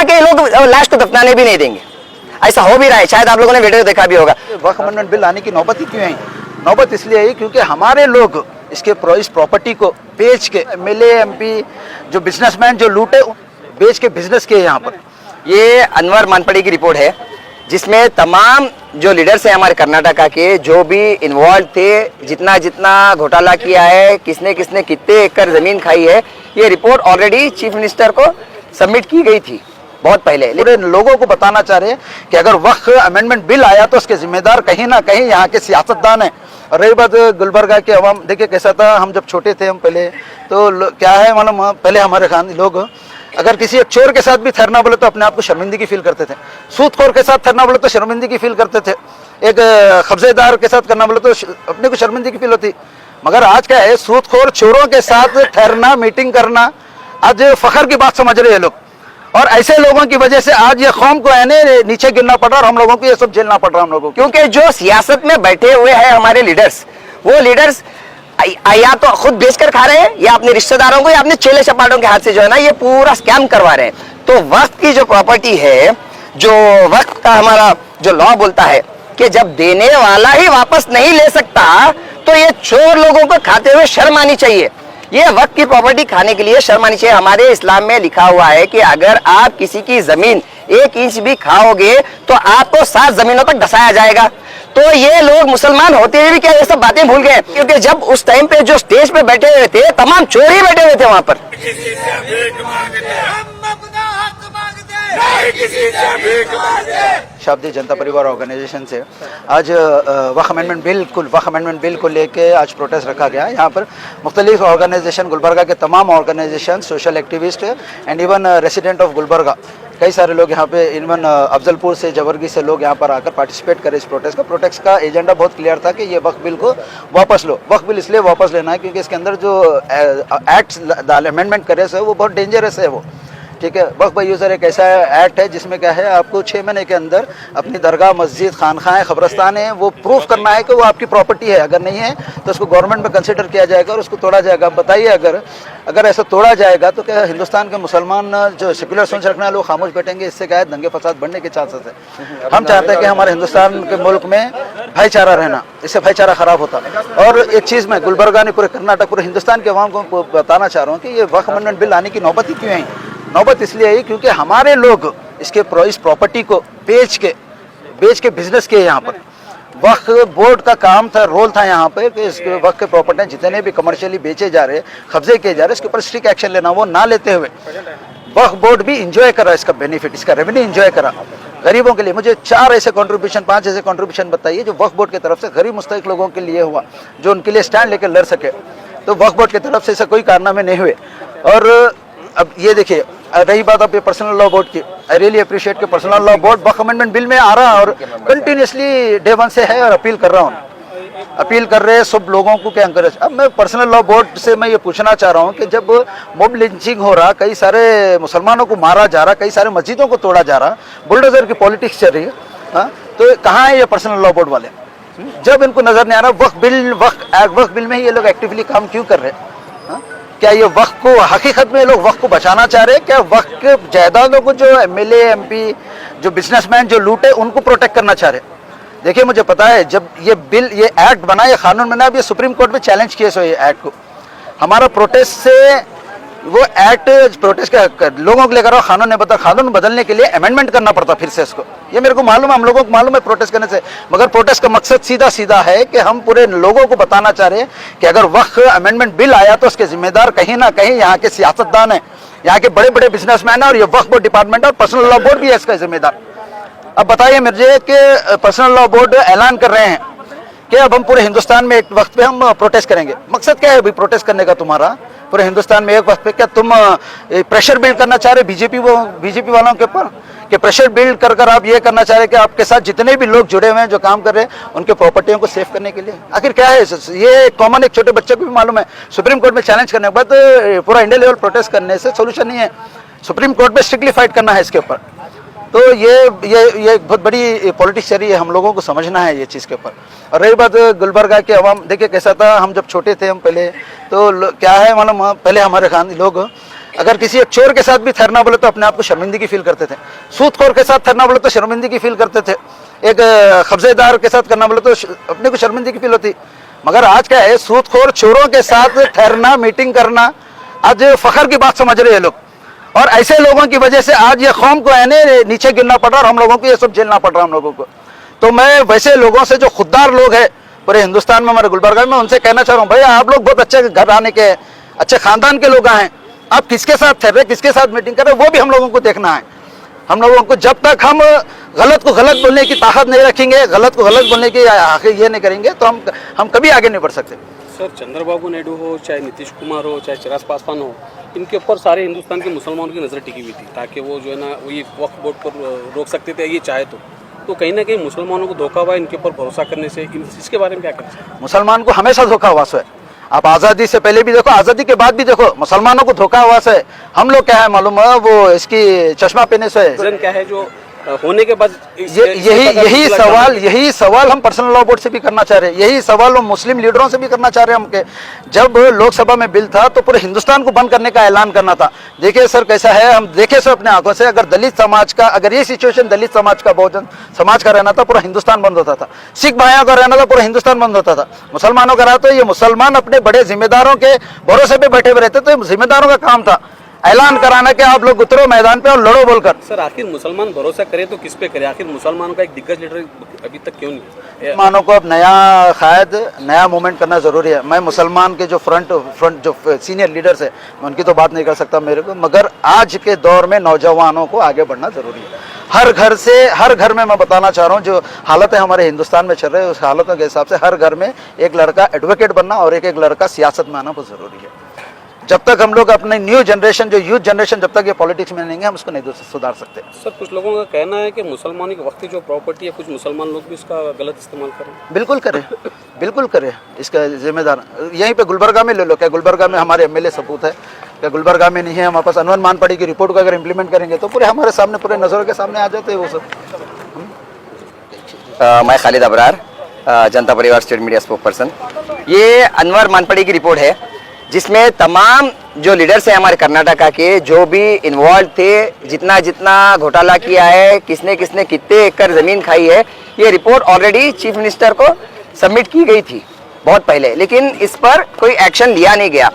कहा कि ये लोग लाश को दफनाने भी नहीं देंगे। ऐसा हो भी रहा है, शायद आप लोगों ने वीडियो देखा भी होगा। वक्फ अमेंडमेंट बिल आने की नौबत ही क्यों आई? नौबत इसलिए आई क्योंकि हमारे लोग इस प्रॉपर्टी को बेच के, एमएलए एमपी जो बिजनेसमैन जो लूटे बेच के बिजनेस किए यहाँ पर। ये अनवर मानपड़ी की रिपोर्ट है जिसमें तमाम जो लीडर्स हैं हमारे कर्नाटका के, जो भी इन्वॉल्व थे, जितना जितना घोटाला किया है, किसने किसने कितने एकड़ जमीन खाई है, ये रिपोर्ट ऑलरेडी चीफ मिनिस्टर को सबमिट की गई थी बहुत पहले। पूरे लोगों को बताना चाह रहे हैं कि अगर वक्फ अमेंडमेंट बिल आया तो उसके जिम्मेदार कहीं ना कहीं यहाँ के सियासतदान हैं। और रही बात गुलबर्गा के अवाम, देखिए कैसा था, हम जब छोटे थे, हम पहले तो क्या है मालूम, पहले हमारे खान लोग अगर किसी एक चोर के साथ भी ठहरना बोले तो अपने आप को शर्मिंदगी फील करते थे, सूदखोर के साथ ठहरना बोले तो शर्मिंदगी फील करते थे, एक कब्जेदार के साथ करना बोले तो अपने को शर्मिंदगी फील होती। मगर आज क्या है, सूदखोर चोरों के साथ ठहरना, मीटिंग करना आज फखर की बात समझ रहे हैं लोग। और ऐसे लोगों की वजह से आज ये कौम को नीचे गिरना पड़ रहा और हम लोगों को ये सब झेलना पड़ रहा हम लोगों को। क्योंकि जो सियासत में बैठे हुए हैं हमारे लीडर्स, वो लीडर्स या तो खुद बेचकर खा रहे हैं या अपने रिश्तेदारों को या अपने चेले चपाटों के हाथ से जो है ना ये पूरा स्कैम करवा रहे हैं। तो वक्त की जो प्रॉपर्टी है, जो वक्त का हमारा जो लॉ बोलता है कि जब देने वाला ही वापस नहीं ले सकता तो ये चोर लोगों को खाते हुए शर्म आनी चाहिए। ये वक्त की प्रॉपर्टी खाने के लिए शर्म आनी चाहिए। हमारे इस्लाम में लिखा हुआ है कि अगर आप किसी की जमीन 1 इंच भी खाओगे तो आपको 7 जमीनों तक धसाया जाएगा। तो ये लोग मुसलमान होते हुए भी क्या ये सब बातें भूल गए? क्योंकि जब उस टाइम पे जो स्टेज पे बैठे हुए थे, तमाम चोर ही बैठे हुए थे वहां पर। शाब्दी जनता परिवार ऑर्गेनाइजेशन से आज वक्फ अमेंडमेंट बिल को लेके आज प्रोटेस्ट रखा गया। यहाँ पर मुख्तलिफ ऑर्गेनाइजेशन, गुलबर्गा के तमाम organisation, social activist and even resident of Gulbarga, कई सारे लोग यहाँ पे, इवन अफजलपुर से, जवर्गी से लोग यहाँ पर आकर पार्टिसिपेट करे इस प्रोटेस्ट का। प्रोटेस्ट का एजेंडा बहुत क्लियर था कि ये वक्फ बिल को वापस लो। वक्फ बिल इसलिए वापस लेना है क्योंकि इसके अंदर जो एक्ट्स अमेंडमेंट करे से वो बहुत डेंजरस है वो, ठीक है। वक्फ बाय यूज़र एक ऐसा एक्ट है जिसमें क्या है, आपको 6 महीने के अंदर अपनी दरगाह, मस्जिद, खानखाएँ, खबरस्तान है, वो प्रूफ करना है कि वो आपकी प्रॉपर्टी है। अगर नहीं है तो उसको गवर्नमेंट में कंसिडर किया जाएगा और उसको तोड़ा जाएगा। बताइए, अगर ऐसा तोड़ा जाएगा तो क्या हिंदुस्तान के मुसलमान जो सेक्युलर सोच रखने वाले लोग खामोश बैठेंगे? इससे क्या है, दंगे फसाद बढ़ने के चांसेस है। हम चाहते हैं कि हमारे हिंदुस्तान के मुल्क में भाईचारा रहना, इससे भाईचारा खराब होता। और एक चीज़ मैं गुलबर्गा ने, पूरे कर्नाटक, पूरे हिंदुस्तान के अवाम को बताना चाह रहा हूँ कि ये वक्फ अमेंडमेंट बिल आने की नौबत ही क्यों आई? नौबत इसलिए आई क्योंकि हमारे लोग इस प्रॉपर्टी को बेच के बिजनेस किए यहाँ पर। वक्फ बोर्ड का काम था, रोल था यहाँ पे कि इसके वक्फ के प्रॉपर्टी जितने भी कमर्शियली बेचे जा रहे, कब्जे किए जा रहे, इसके ऊपर स्ट्रिक्ट एक्शन लेना। वो ना लेते हुए वक्फ बोर्ड भी इंजॉय करा इसका बेनिफिट, इसका रेवेन्यू इंजॉय करा गरीबों के लिए। मुझे 4 ऐसे कंट्रीब्यूशन, 5 ऐसे कंट्रीब्यूशन बताइए जो वक्फ बोर्ड की तरफ से गरीब मुस्तहिक लोगों के लिए हुआ, जो उनके लिए स्टैंड लेकर लड़ सके। तो वक्फ बोर्ड की तरफ से ऐसा कोई कारनामे नहीं हुए। और अब ये देखिए, रही बात अब ये पर्सनल लॉ बोर्ड की, आई रियली अप्रिशिएट कि पर्सनल लॉ बोर्ड वक्फ अमेंडमेंट बिल में आ रहा है और कंटिन्यूसली डे 1 से है और अपील कर रहा हूँ, अपील कर रहे हैं सब लोगों को क्या encourage। अब मैं पर्सनल लॉ बोर्ड से मैं ये पूछना चाह रहा हूँ कि जब मॉब लिंचिंग हो रहा, कई सारे मुसलमानों को मारा जा रहा, कई सारे मस्जिदों को तोड़ा जा रहा, बुलडोजर की पॉलिटिक्स चल रही है, तो कहाँ है ये पर्सनल लॉ बोर्ड वाले? जब इनको नजर नहीं आ रहा वक्फ बिल में ही ये लोग एक्टिवली काम क्यों कर रहे हैं? क्या ये वक्त को, हकीकत में लोग वक्त को बचाना चाह रहे हैं? क्या वक्त के जायदादों को जो एमएलए एमपी, जो बिजनेसमैन जो लूटे, उनको प्रोटेक्ट करना चाह रहे हैं? देखिए, मुझे पता है जब ये बिल, ये एक्ट बना, ये कानून बना, अब ये सुप्रीम कोर्ट में चैलेंज किए सो ये एक्ट को। हमारा प्रोटेस्ट से वो एक्ट, प्रोटेस्ट के लोगों के लिए करो, कानून ने बता, कानून बदलने के लिए अमेंडमेंट करना पड़ता फिर से इसको। ये मेरे को मालूम है, हम लोगों को मालूम है प्रोटेस्ट करने से, मगर प्रोटेस्ट का मकसद सीधा है कि हम पूरे लोगों को बताना चाह रहे हैं कि अगर वक्फ अमेंडमेंट बिल आया तो उसके जिम्मेदार कहीं ना कहीं यहाँ के सियासतदान हैं, यहाँ के बड़े बड़े बिजनेसमैन हैं, और ये वक्फ बोर्ड डिपार्टमेंट और पर्सनल लॉ बोर्ड भी है इसका जिम्मेदार। अब बताइए मुझे कि पर्सनल लॉ बोर्ड ऐलान कर रहे हैं कि अब हम पूरे हिंदुस्तान में एक वक्त पे हम प्रोटेस्ट करेंगे। मकसद क्या है अभी प्रोटेस्ट करने का तुम्हारा पूरे हिंदुस्तान में एक वक्त पे? क्या तुम प्रेशर बिल्ड करना चाह रहे बीजेपी वालों के ऊपर, कि प्रेशर बिल्ड कर आप ये करना चाह रहे कि आपके साथ जितने भी लोग जुड़े हुए हैं, जो काम कर रहे हैं, उनके प्रॉपर्टियों को सेव करने के लिए? आखिर क्या है ये? कॉमन एक छोटे बच्चे को भी मालूम है, सुप्रीम कोर्ट में चैलेंज करने के बाद पूरा इंडिया लेवल प्रोटेस्ट करने से सोल्यूशन नहीं है। सुप्रीम कोर्ट में स्ट्रिक्टली फाइट करना है इसके ऊपर। तो ये एक बहुत बड़ी पॉलिटिक्स चल रही है, हम लोगों को समझना है ये चीज़ के ऊपर। और रही बात गुलबर्गा के अवाम, देखिए कैसा था, हम जब छोटे थे, हम पहले तो क्या है मालूम, पहले हमारे खान लोग अगर किसी एक चोर के साथ भी ठहरना बोले तो अपने आप को शर्मिंदगी फील करते थे, सूदखोर के साथ ठहरना बोले तो शर्मिंदगी फील करते थे, एक कब्जेदार के साथ करना बोले तो अपने को शर्मिंदगी फील होती। मगर आज क्या है, सूदखोर चोरों के साथ ठहरना, मीटिंग करना आज फखर की बात समझ रहे हैं लोग। और ऐसे लोगों की वजह से आज ये कौम को है नीचे गिरना पड़ रहा और हम लोगों को ये सब झेलना पड़ रहा हम लोगों को। तो मैं वैसे लोगों से जो खुददार लोग हैं पूरे हिंदुस्तान में, हमारे गुलबर्गा में, उनसे कहना चाह रहा हूँ, भैया आप लोग बहुत अच्छे घर आने के, अच्छे खानदान के लोग हैं, आप किसके साथ ठहर रहे, किसके साथ मीटिंग कर रहे, वो भी हम लोगों को देखना है। हम लोगों को जब तक हम गलत को गलत बोलने की ताकत नहीं रखेंगे, गलत को गलत बोलने की ये नहीं करेंगे, तो हम कभी आगे नहीं बढ़ सकते। सर, चंद्रबाबू नायडू हो, चाहे नीतीश कुमार हो, चाहे चिराग पासवान हो, इनके ऊपर सारे हिंदुस्तान के मुसलमानों की नज़र टिकी हुई थी ताकि वो जो है ना वही वक्फ बोर्ड पर रोक सकते थे ये चाहे तो कहीं ना कहीं मुसलमानों को धोखा हुआ इनके ऊपर भरोसा करने से। इसके बारे में क्या कहते हैं? मुसलमान को हमेशा धोखा हुआ है। आप आज़ादी से पहले भी देखो, आज़ादी के बाद भी देखो, मुसलमानों को धोखा हुआ है। हम लोग क्या है मालूम है, वो इसकी चश्मा पहने से क्या है जो होने के बाद यही सवाल हम पर्सनल लॉ बोर्ड से भी करना चाह रहे हैं, यही सवाल हम मुस्लिम लीडरों से भी करना चाह रहे हैं। हमके जब लोकसभा में बिल था तो पूरे हिंदुस्तान को बंद करने का ऐलान करना था। देखिए सर कैसा है, हम देखे सर अपने आंखों से, अगर दलित समाज का, अगर ये सिचुएशन दलित समाज का, बहुजन समाज का रहना था, पूरा हिंदुस्तान बंद होता था। सिख भाइयों का रहना था, पूरा हिंदुस्तान बंद होता था। मुसलमानों का रहा तो ये मुसलमान अपने बड़े जिम्मेदारों के भरोसे पे बैठे हुए रहते, तो जिम्मेदारों का काम था ऐलान कराना कि आप लोग उतरो मैदान पे और लड़ो बोलकर। सर, आखिर मुसलमान भरोसा करे तो किस पे करे? आखिर मुसलमानों का एक दिग्गज लीडर अभी तक क्यों नहीं? मुसलमानों को अब नया मूवमेंट करना जरूरी है। मैं मुसलमान के जो फ्रंट जो सीनियर लीडर्स है उनकी तो बात नहीं कर सकता मेरे को, मगर आज के दौर में नौजवानों को आगे बढ़ना जरूरी है। हर घर में मैं बताना चाह रहा हूँ, जो हालत है हमारे हिंदुस्तान में चल रही है उस हालतों के हिसाब से हर घर में एक लड़का एडवोकेट बनना और एक लड़का सियासत में आना बहुत जरूरी है। जब तक हम लोग अपने न्यू जनरेशन, जो यूथ जनरेशन, जब तक ये पॉलिटिक्स में नहीं है, हम उसको नहीं सुधार सकते। सर, कुछ लोगों का कहना है कि मुसलमानों की वक्ती जो प्रॉपर्टी है, कुछ मुसलमान लोग भी इसका गलत इस्तेमाल करें। बिल्कुल करें, इसका जिम्मेदार यहीं पे गुलबर्गा में ले लो। क्या गुलबर्गा में हमारे एमएलए सबूत है? क्या गुलबर्गा में नहीं है? हमारे पास अनवर मानपड़ी की रिपोर्ट को अगर इम्प्लीमेंट करेंगे तो पूरे हमारे सामने, पूरे नज़रों के सामने आ जाते हैं वो सब। मैं खालिद अबरार, जनता परिवार स्टेट मीडिया स्पोक पर्सन। ये अनवर मानपड़ी की रिपोर्ट है जिसमें तमाम जो लीडर्स हैं हमारे कर्नाटका के, जो भी इन्वॉल्व थे, जितना घोटाला किया है, किसने कितने एकड़ ज़मीन खाई है, ये रिपोर्ट ऑलरेडी चीफ मिनिस्टर को सबमिट की गई थी बहुत पहले, लेकिन इस पर कोई एक्शन लिया नहीं गया।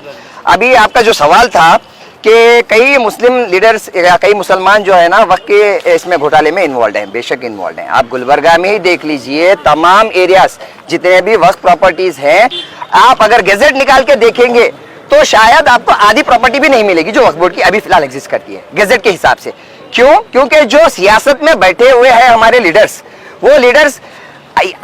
अभी आपका जो सवाल था कि कई मुस्लिम लीडर्स या कई मुसलमान जो है ना वक्त के इसमें घोटाले में इन्वॉल्व हैं, बेशक इन्वॉल्व हैं। आप गुलबर्गा में ही देख लीजिए, तमाम एरियाज जितने भी वक्त प्रॉपर्टीज हैं, आप अगर गैजेट निकाल के देखेंगे तो शायद आपको आधी प्रॉपर्टी भी नहीं मिलेगी जो वक्फ बोर्ड की अभी फिलहाल एग्जिस्ट करती है गैजेट के हिसाब से। क्यों? क्योंकि जो सियासत में बैठे हुए हैं हमारे लीडर्स, वो लीडर्स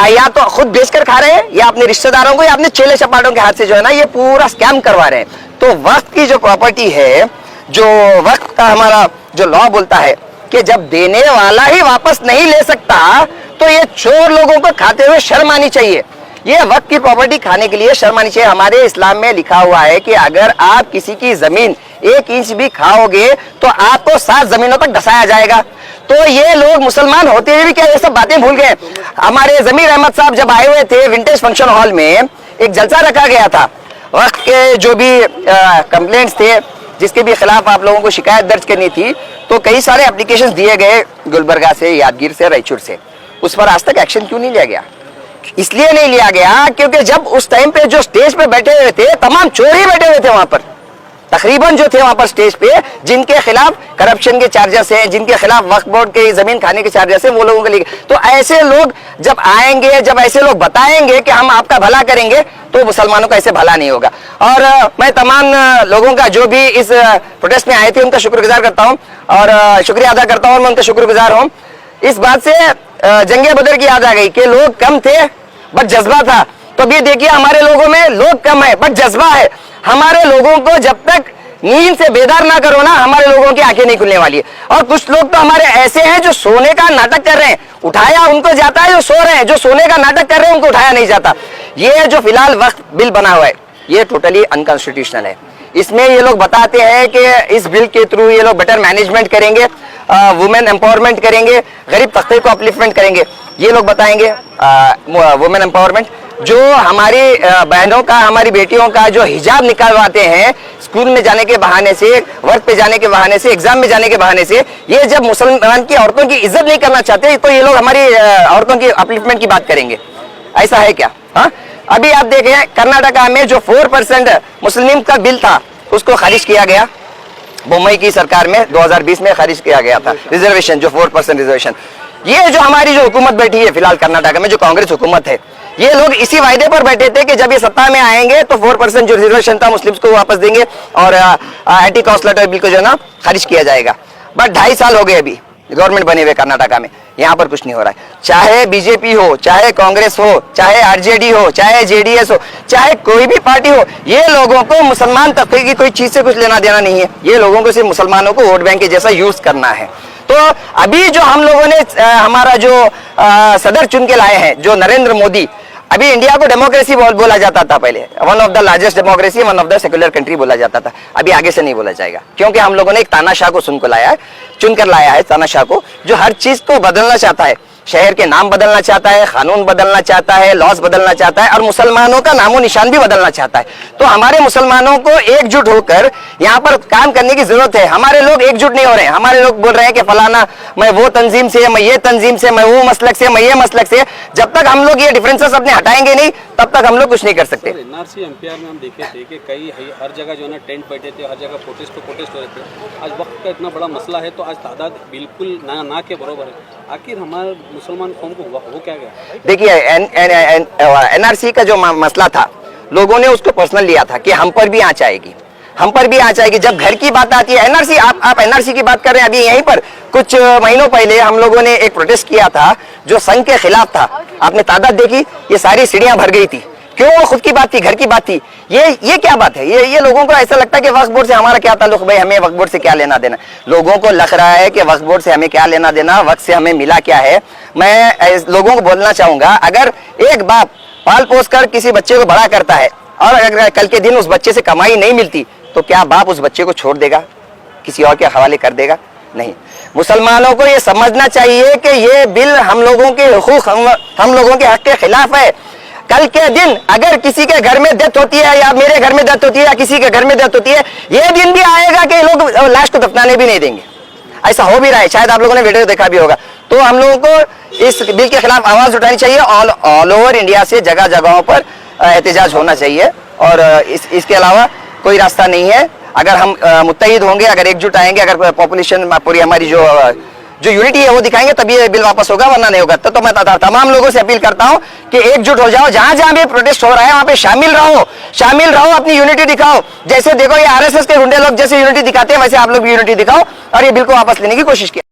या तो खुद बेचकर खा रहे हैं या अपने रिश्तेदारों को या अपने चेले चपाटों के हाथ से जो है ना ये पूरा स्कैम करवा रहे हैं। तो वक्त की जो प्रॉपर्टी है, जो वक्त का हमारा जो लॉ बोलता है कि जब देने वाला ही वापस नहीं ले सकता तो ये चोर लोगों को खाते हुए शर्म आनी चाहिए। ये वक्त की प्रॉपर्टी खाने के लिए शर्म आनी चाहिए। हमारे इस्लाम में लिखा हुआ है कि अगर आप किसी की जमीन 1 इंच भी खाओगे तो आपको 7 जमीनों तक धसाया जाएगा। तो ये लोग मुसलमान होते हुए भी क्या ये सब बातें भूल गए? हमारे जमीर अहमद साहब जब आए हुए थे विंटेज फंक्शन हॉल में, एक जलसा रखा गया था, वक्त के जो भी कंप्लेंट्स थे जिसके भी खिलाफ आप लोगों को शिकायत दर्ज करनी थी, तो कई सारे एप्लीकेशंस दिए गए गुलबर्गा से, यादगीर से, रायचूर से। उस पर आज तक एक्शन क्यों नहीं लिया गया? इसलिए नहीं लिया गया क्योंकि जब उस टाइम पे जो स्टेज पे बैठे हुए थे तमाम चोर ही बैठे हुए थे वहां पर, तकरीबन जो थे वहां पर स्टेज पे, जिनके खिलाफ करप्शन के चार्जेस हैं, जिनके खिलाफ वक्फ बोर्ड के जमीन खाने के चार्जेस हैं, वो लोगों के लिए। तो ऐसे लोग जब आएंगे, जब ऐसे लोग बताएंगे कि हम आपका भला करेंगे, तो मुसलमानों का ऐसे भला नहीं होगा। और मैं तमाम लोगों का जो भी इस प्रोटेस्ट में आए थे उनका शुक्रगुजार करता हूँ और शुक्रिया अदा करता हूँ, मैं उनका शुक्रगुजार हूँ। इस बात से जंगे बदर की याद आ गई कि लोग कम थे बट जज्बा था। तो अभी देखिए हमारे लोगों में लोग कम है बट जज्बा है। हमारे लोगों को जब तक नींद से बेदार ना करो ना, हमारे लोगों की आंखें नहीं खुलने वाली है। और कुछ लोग तो हमारे ऐसे हैं जो सोने का नाटक कर रहे हैं, उठाया उनको जाता है, जो सो रहे हैं, जो सोने का नाटक कर रहे हैं उनको उठाया नहीं जाता। ये जो फिलहाल वक्त बिल बना हुआ है ये टोटली अनकॉन्स्टिट्यूशनल है। इसमें ये लोग बताते हैं कि इस बिल के थ्रू ये लोग बेटर मैनेजमेंट करेंगे, वुमेन एम्पावरमेंट करेंगे, गरीब तबके को अपलिफ्टमेंट करेंगे, ये लोग बताएंगे वुमेन एम्पावरमेंट। जो हमारी बहनों का, हमारी बेटियों का जो हिजाब निकालवाते हैं स्कूल में जाने के बहाने से, वर्क पे जाने के बहाने से, एग्जाम में जाने के बहाने से, ये जब मुसलमान की औरतों की इज्जत नहीं करना चाहते तो ये लोग हमारी औरतों की अपलिफ्टमेंट की बात करेंगे? ऐसा है क्या? हाँ, अभी आप देखें कर्नाटका में जो 4% मुस्लिम का बिल था उसको खारिज किया गया। मुंबई की सरकार में 2020 में खारिज किया गया था रिजर्वेशन, जो 4% रिजर्वेशन। ये जो हमारी जो हुकूमत बैठी है फिलहाल कर्नाटका में, जो कांग्रेस हुकूमत है, ये लोग इसी वायदे पर बैठे थे कि जब ये सत्ता में आएंगे तो 4% जो रिजर्वेशन था मुस्लिम्स को वापस देंगे और एंटी काउंसलर बिल को जो है ना खारिज किया जाएगा। बट 2.5 साल हो गए अभी गवर्नमेंट बने हुए कर्नाटका में, यहाँ पर कुछ नहीं हो रहा है। चाहे बीजेपी हो, चाहे कांग्रेस हो, चाहे आरजेडी हो, चाहे जेडीएस हो, चाहे कोई भी पार्टी हो, ये लोगों को मुसलमान तबके की कोई चीज से कुछ लेना देना नहीं है। ये लोगों को सिर्फ मुसलमानों को वोट बैंक के जैसा यूज करना है। तो अभी जो हम लोगों ने हमारा जो सदर चुन के लाए हैं, जो नरेंद्र मोदी, अभी इंडिया को डेमोक्रेसी बोला जाता था पहले, one of the largest democracy, one of the secular country बोला जाता था। अभी आगे से नहीं बोला जाएगा, क्योंकि हम लोगों ने एक तानाशाह को चुनकर लाया है, तानाशाह को, जो हर चीज को बदलना चाहता है। शहर के नाम बदलना चाहता है, कानून बदलना चाहता है, लॉज बदलना चाहता है और मुसलमानों का नामो निशान भी बदलना चाहता है। तो हमारे मुसलमानों को एकजुट होकर यहाँ पर काम करने की जरूरत है। हमारे लोग एकजुट नहीं हो रहे हैं। हमारे लोग बोल रहे हैं कि फलाना मैं वो तंजीम से, मैं ये तंजीम से, मैं वो मसलक से, मैं ये मसलक से। जब तक हम लोग ये डिफरेंसेस अपने हटाएंगे नहीं, तब तक हम लोग कुछ नहीं कर सकते। एनआरसी एमपीआर में हम देखे थे कि कई हर जगह जो है ना टेंट बैठे थे, हर जगह प्रोटेस्ट हो रहे थे। आज वक्त का इतना बड़ा मसला है तो आज तादाद बिल्कुल ना के बराबर है। आखिर हमारे मुसलमान कौम को वो क्या गया? देखिए, एनआरसी का जो मसला था, लोगों ने उसको पर्सनल लिया था कि हम पर भी आंच आएगी, हम पर भी आंच आएगी। जब घर की बात आती है, एनआरसी, आप एनआरसी की बात कर रहे हैं। अभी यहीं पर कुछ महीनों पहले हम लोगों ने एक प्रोटेस्ट किया था जो संघ के खिलाफ था। आपने तादाद देखी, ये सारी सीढ़ियां भर गई थी। क्यों? वो खुद की बात थी, घर की बात थी। ये क्या बात है? ये लोगों को ऐसा लगता है कि वक्फ बोर्ड से हमारा क्या ताल्लुक, भाई हमें वक्फ बोर्ड से क्या लेना देना। लोगों को लग रहा है कि वक्फ बोर्ड से हमें क्या लेना देना, वक्फ से हमें मिला क्या है। मैं लोगों को बोलना चाहूंगा, अगर एक बाप पाल पोस कर किसी बच्चे को बड़ा करता है और अगर कल के दिन उस बच्चे से कमाई नहीं मिलती, तो क्या बाप उस बच्चे को छोड़ देगा, किसी और के हवाले कर देगा? नहीं। मुसलमानों को ये समझना चाहिए कि ये बिल हम लोगों के हुकूक, हम लोगों के हक के खिलाफ है। कल के दिन अगर किसी के घर में डेथ होती है, या मेरे घर में डेथ होती है, या किसी के घर में डेथ होती है, ये दिन भी आएगा कि लोग लाश को दफनाने भी नहीं देंगे। ऐसा हो भी रहा है, शायद आप लोगों ने वीडियो देखा भी होगा। तो हम लोगों को इस बिल के खिलाफ आवाज उठानी चाहिए। ऑल ओवर इंडिया से जगह जगहों पर एहतजाज होना चाहिए और इसके अलावा कोई रास्ता नहीं है। अगर हम मुत्तहिद होंगे, अगर एकजुट आएंगे, अगर पॉपुलेशन पूरी हमारी जो यूनिटी है वो दिखाएंगे, तभी ये बिल वापस होगा, वरना नहीं होगा। तो मैं तमाम लोगों से अपील करता हूं कि एकजुट हो जाओ। जहां जहां भी प्रोटेस्ट हो रहा है वहां पे शामिल रहो, अपनी यूनिटी दिखाओ। जैसे देखो ये आरएसएस के गुंडे लोग जैसे यूनिटी दिखाते हैं, वैसे आप लोग भी यूनिटी दिखाओ और ये बिल को वापस लेने की कोशिश की।